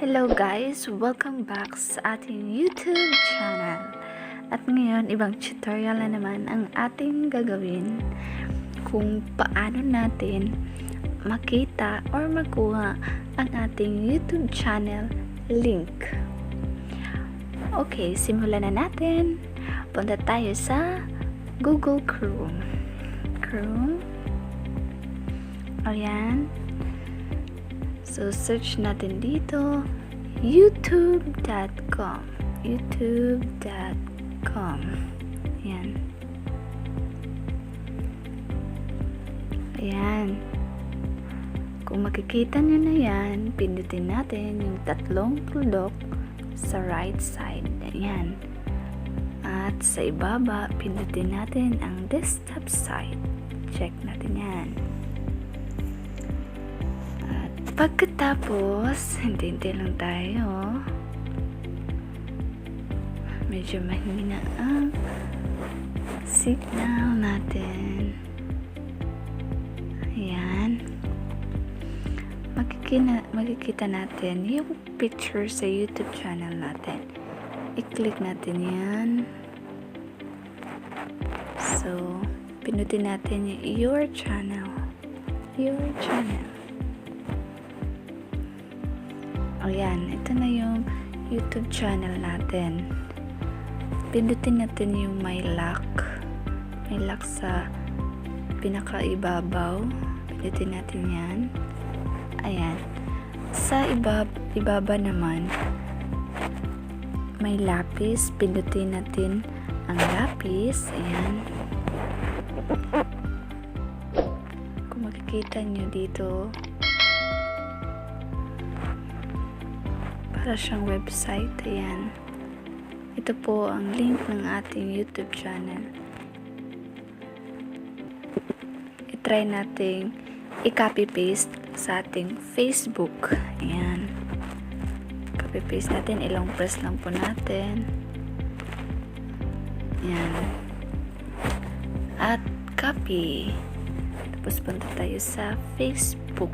Hello guys! Welcome back sa ating YouTube channel. At ngayon, ibang tutorial na naman ang ating gagawin kung paano natin makita or makuha ang ating YouTube channel link. Okay, simulan na natin. Punta tayo sa Google Chrome. Ayan. So, search natin dito, youtube.com. Ayan. Ayan. Kung makikita nyo na yan, pindutin natin yung tatlong tuldok sa right side. Ayan. At sa ibaba, pindutin natin ang desktop side. Check natin yan. Pagkatapos, hintay lang tayo. Medyo mahina ang signal natin. Ayan. Makikita natin yung picture sa YouTube channel natin. I-click natin yan. So, pinutin natin yung your channel. Ayan, ito na yung YouTube channel natin. Pindutin natin yung may lock sa pinakaibabaw. Pindutin natin yan. Ayan. Sa ibaba naman, may lapis. Pindutin natin ang lapis. Ayan. Kung makikita nyo dito, para siyang website. Ayan. Ito po ang link ng ating YouTube channel. I-try nating i-copy paste sa ating Facebook. Ayan. Copy paste natin. Ilang press lang po natin. Ayan. At copy. Tapos punta tayo sa Facebook.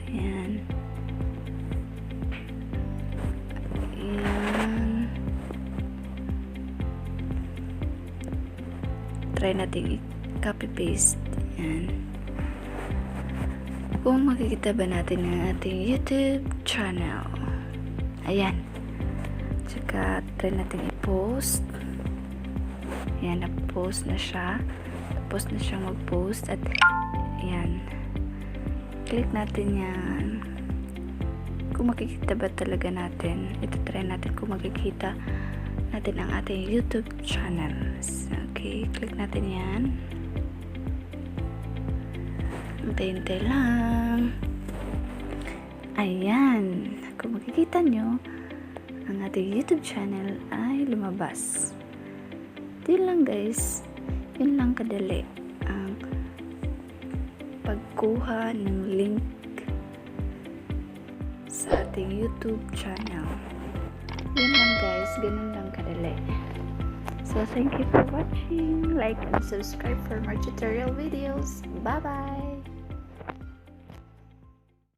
Ayan. Try natin i-copy paste. Ayan. Kung makikita ba natin ang ating YouTube channel. Ayan. Tsaka try natin i-post. Ayan, na-post na siya. Tapos na siyang mag-post. At ayan. Click natin yan. Kung makikita ba talaga natin, ito try natin kung makikita natin ang ating YouTube channel. Okay, click natin yan. Hintay lang. Ayan. Kung makikita nyo, ang ating YouTube channel ay lumabas. Yun lang guys. Yun lang kadali. Pagkuha ng link sa ating YouTube channel. Yun lang guys, ganun lang kadali. So thank you for watching. Like and subscribe for more tutorial videos. Bye bye.